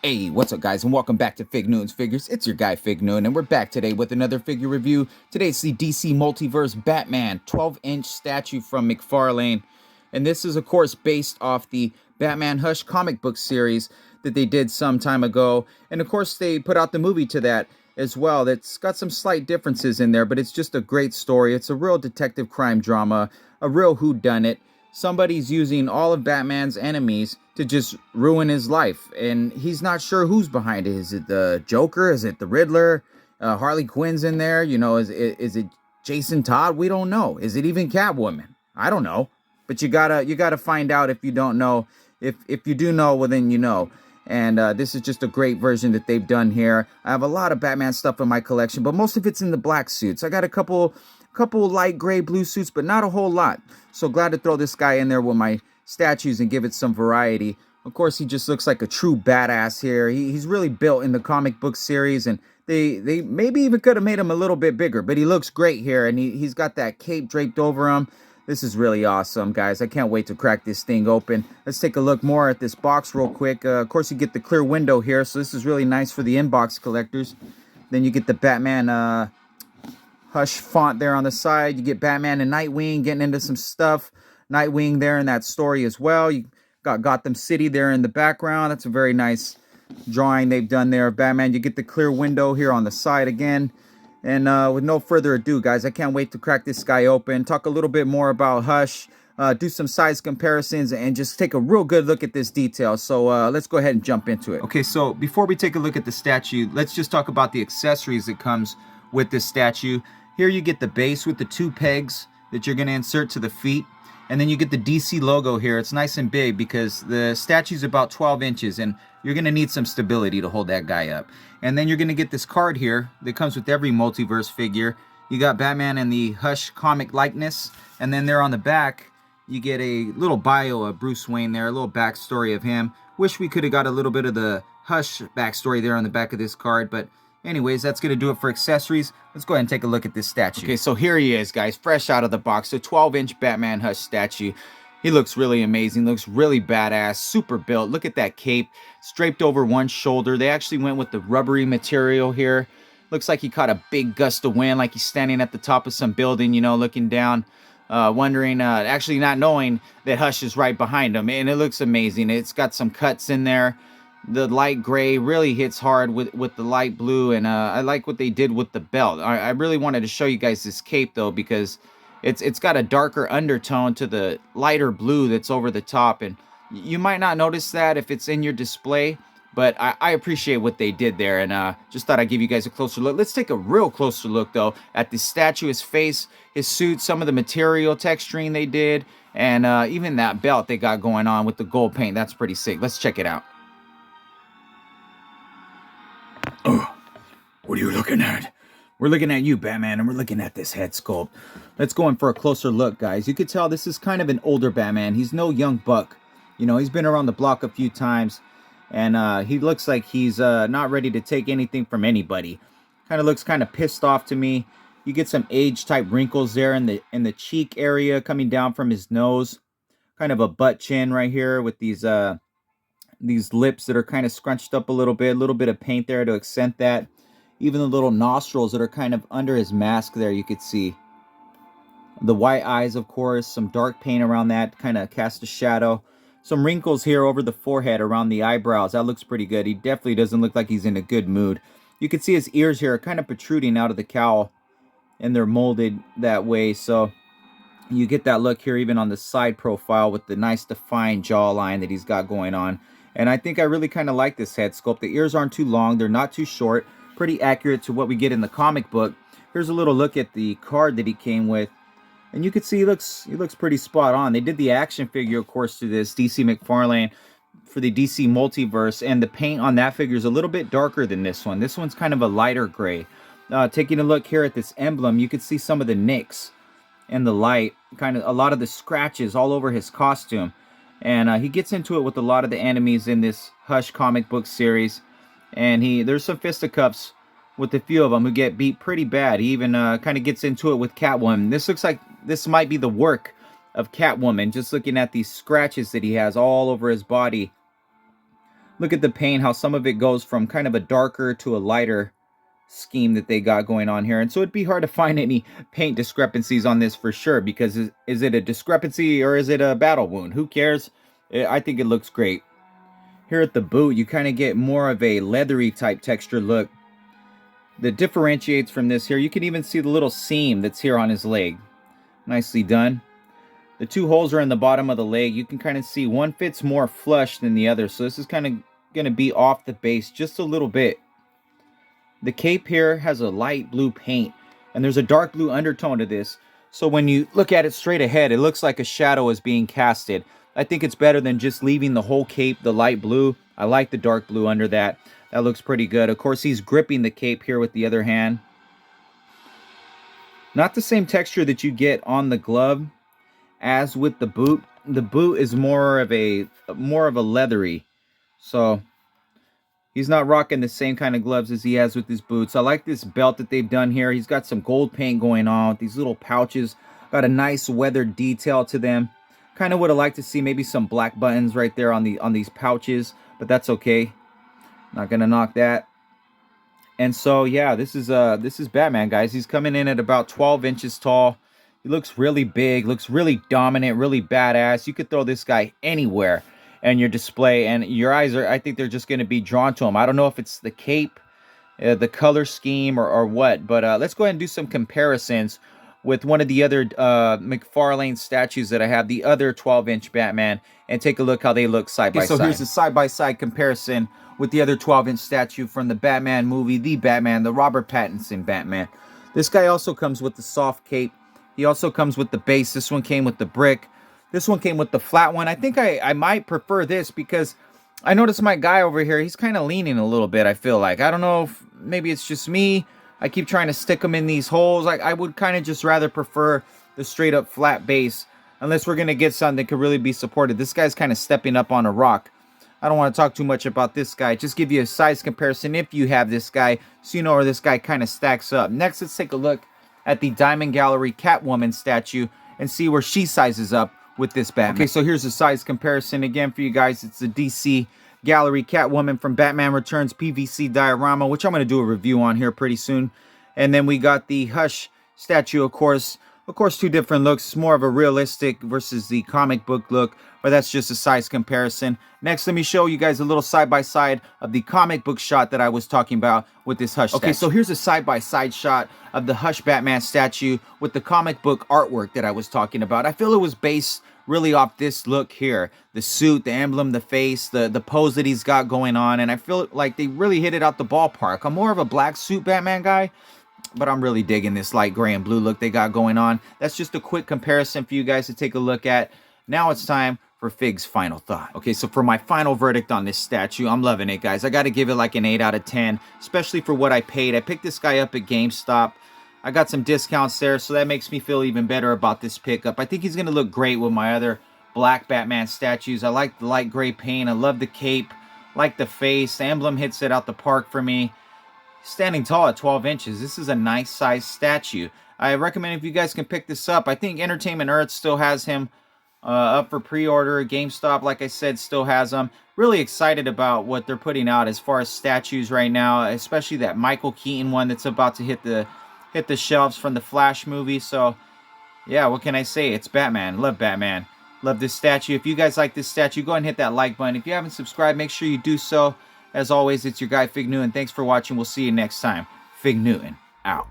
Hey, what's up guys, and welcome back to Fig Noon's Figures. It's your guy Fig Noon, and we're back today with another figure review. Today's the DC Multiverse Batman 12-inch statue from McFarlane. And this is of course based off the Batman Hush comic book series that they did some time ago. And of course they put out the movie to that as well. That's got some slight differences in there, but it's just a great story. It's a real detective crime drama, a real whodunit. Somebody's using all of Batman's enemies to just ruin his life, and he's not sure who's behind it. Is it the Joker? Is it the Riddler? Harley Quinn's in there. You know, is it Jason Todd? We don't know. Is it even Catwoman? I don't know. But you gotta find out if you don't know. If you do know, well then you know. And this is just a great version that they've done here. I have a lot of Batman stuff in my collection, but most of it's in the black suits. I got a couple light gray blue suits, but not a whole lot. So glad to throw this guy in there with my statues and give it some variety. Of course, he just looks like a true badass here. He's really built in the comic book series, and they maybe even could have made him a little bit bigger, but he looks great here, and he's got that cape draped over him. This is really awesome, guys. I can't wait to crack this thing open. Let's take a look more at this box real quick. Of course, you get the clear window here, so this is really nice for the inbox collectors. Then you get the Batman Hush font there on the side. You get Batman and Nightwing getting into some stuff. Nightwing there in that story as well. You got Gotham City there in the background. That's a very nice drawing they've done there of Batman. You get the clear window here on the side again. And with no further ado, guys, I can't wait to crack this guy open, talk a little bit more about Hush, do some size comparisons, and just take a real good look at this detail. So let's go ahead and jump into it. Okay, so before we take a look at the statue, let's just talk about the accessories that comes with this statue. Here you get the base with the 2 pegs that you're going to insert to the feet. And then you get the DC logo here. It's nice and big because the statue's about 12 inches and you're going to need some stability to hold that guy up. And then you're going to get this card here that comes with every multiverse figure. You got Batman and the Hush comic likeness. And then there on the back, you get a little bio of Bruce Wayne there, a little backstory of him. Wish we could have got a little bit of the Hush backstory there on the back of this card, but anyways, that's going to do it for accessories. Let's go ahead and take a look at this statue. Okay, so here he is, guys, fresh out of the box. The 12-inch Batman Hush statue. He looks really amazing, looks really badass, super built. Look at that cape, it's draped over one shoulder. They actually went with the rubbery material here. Looks like he caught a big gust of wind, like he's standing at the top of some building, you know, looking down, wondering, actually not knowing that Hush is right behind him. And it looks amazing. It's got some cuts in there. The light gray really hits hard with the light blue, and I like what they did with the belt. I really wanted to show you guys this cape though, because it's got a darker undertone to the lighter blue that's over the top, and you might not notice that if it's in your display, but I appreciate what they did there, and just thought I'd give you guys a closer look. Let's take a real closer look though at the statue, his face, his suit, some of the material texturing they did, and even that belt they got going on with the gold paint. That's pretty sick. Let's check it out. Oh, what are you looking at? We're looking at you, Batman, and we're looking at this head sculpt. Let's go in for a closer look, guys. You could tell this is kind of an older Batman. He's no young buck. You know, he's been around the block a few times, and he looks like he's not ready to take anything from anybody. Kind of looks kind of pissed off to me. You get some age-type wrinkles there in the cheek area coming down from his nose. Kind of a butt chin right here with these lips that are kind of scrunched up a little bit of paint there to accent that. Even the little nostrils that are kind of under his mask there, you could see. The white eyes, of course, some dark paint around that, kind of cast a shadow. Some wrinkles here over the forehead around the eyebrows. That looks pretty good. He definitely doesn't look like he's in a good mood. You can see his ears here are kind of protruding out of the cowl, and they're molded that way, so you get that look here even on the side profile with the nice defined jawline that he's got going on. And I think I really kind of like this head sculpt. The ears aren't too long. They're not too short. Pretty accurate to what we get in the comic book. Here's a little look at the card that he came with. And you can see he looks pretty spot on. They did the action figure, of course, to this DC McFarlane for the DC Multiverse. And the paint on that figure is a little bit darker than this one. This one's kind of a lighter gray. Taking a look here at this emblem, you can see some of the nicks and the light. Kind of a lot of the scratches all over his costume. And he gets into it with a lot of the enemies in this Hush comic book series. And there's some fisticuffs with a few of them who get beat pretty bad. He even kind of gets into it with Catwoman. This looks like this might be the work of Catwoman, just looking at these scratches that he has all over his body Look at the paint, how some of it goes from kind of a darker to a lighter scheme that they got going on here. And so it'd be hard to find any paint discrepancies on this for sure, because is it a discrepancy or is it a battle wound? Who cares? I think it looks great. Here at the boot, you kind of get more of a leathery type texture look that differentiates from this here. You can even see the little seam that's here on his leg. Nicely done. The two holes are in the bottom of the leg. You can kind of see one fits more flush than the other. So this is kind of going to be off the base just a little bit. The cape here has a light blue paint, and there's a dark blue undertone to this. So when you look at it straight ahead, it looks like a shadow is being casted. I think it's better than just leaving the whole cape the light blue. I like the dark blue under that. That looks pretty good. Of course, he's gripping the cape here with the other hand. Not the same texture that you get on the glove as with the boot. The boot is more of a leathery. So he's not rocking the same kind of gloves as he has with his boots. I like this belt that they've done here. He's got some gold paint going on with these little pouches. Got a nice weathered detail to them. Kind of would have liked to see maybe some black buttons right there on these pouches, but that's okay. Not gonna knock that. And so yeah, this is Batman, guys. He's coming in at about 12 inches tall. He looks really big, looks really dominant, really badass. You could throw this guy anywhere in your display, and your eyes are, I think they're just going to be drawn to him. I don't know if it's the cape, the color scheme, or what, but let's go ahead and do some comparisons with one of the other McFarlane statues that I have, the other 12-inch Batman, and take a look how they look side by side. So here's a side-by-side comparison with the other 12-inch statue from the Batman movie, The Batman, the Robert Pattinson Batman. This guy also comes with the soft cape. He also comes with the base. This one came with the brick. This one came with the flat one. I think I might prefer this because I noticed my guy over here, he's kind of leaning a little bit, I feel like. I don't know if maybe it's just me. I keep trying to stick them in these holes. I would kind of just rather prefer the straight up flat base, unless we're going to get something that could really be supported. This guy's kind of stepping up on a rock. I don't want to talk too much about this guy. Just give you a size comparison if you have this guy, so you know where this guy kind of stacks up. Next, let's take a look at the Diamond Gallery Catwoman statue and see where she sizes up with this Batman. Okay, so here's a size comparison again for you guys. It's the DC Gallery Catwoman from Batman Returns PVC diorama, which I'm going to do a review on here pretty soon. And then we got the Hush statue, of course, two different looks. More of a realistic versus the comic book look, but that's just a size comparison. Next, let me show you guys a little side-by-side of the comic book shot that I was talking about with this Hush statue. Okay, so here's a side-by-side shot of the Hush Batman statue with the comic book artwork that I was talking about. I feel it was based really off this look here. The suit, the emblem, the face, the pose that he's got going on, and I feel like they really hit it out the ballpark. I'm more of a black suit Batman guy, but I'm really digging this light gray and blue look they got going on. That's just a quick comparison for you guys to take a look at. Now it's time for Fig's final thought. Okay, so for my final verdict on this statue, I'm loving it, guys. I got to give it like an 8 out of 10, especially for what I paid. I picked this guy up at GameStop. I got some discounts there, so that makes me feel even better about this pickup. I think he's going to look great with my other black Batman statues. I like the light gray paint. I love the cape. Like the face. The emblem hits it out the park for me. Standing tall at 12 inches. This is a nice size statue. I recommend if you guys can pick this up. I think Entertainment Earth still has him up for pre-order. GameStop, like I said, still has them. Really excited about what they're putting out as far as statues right now, especially that Michael Keaton one that's about to hit the shelves from the Flash movie. So yeah, what can I say? It's Batman. Love Batman. Love this statue. If you guys like this statue, go ahead and hit that like button. If you haven't subscribed, make sure you do so. As always, it's your guy Fig Newton. Thanks for watching. We'll see you next time. Fig Newton out.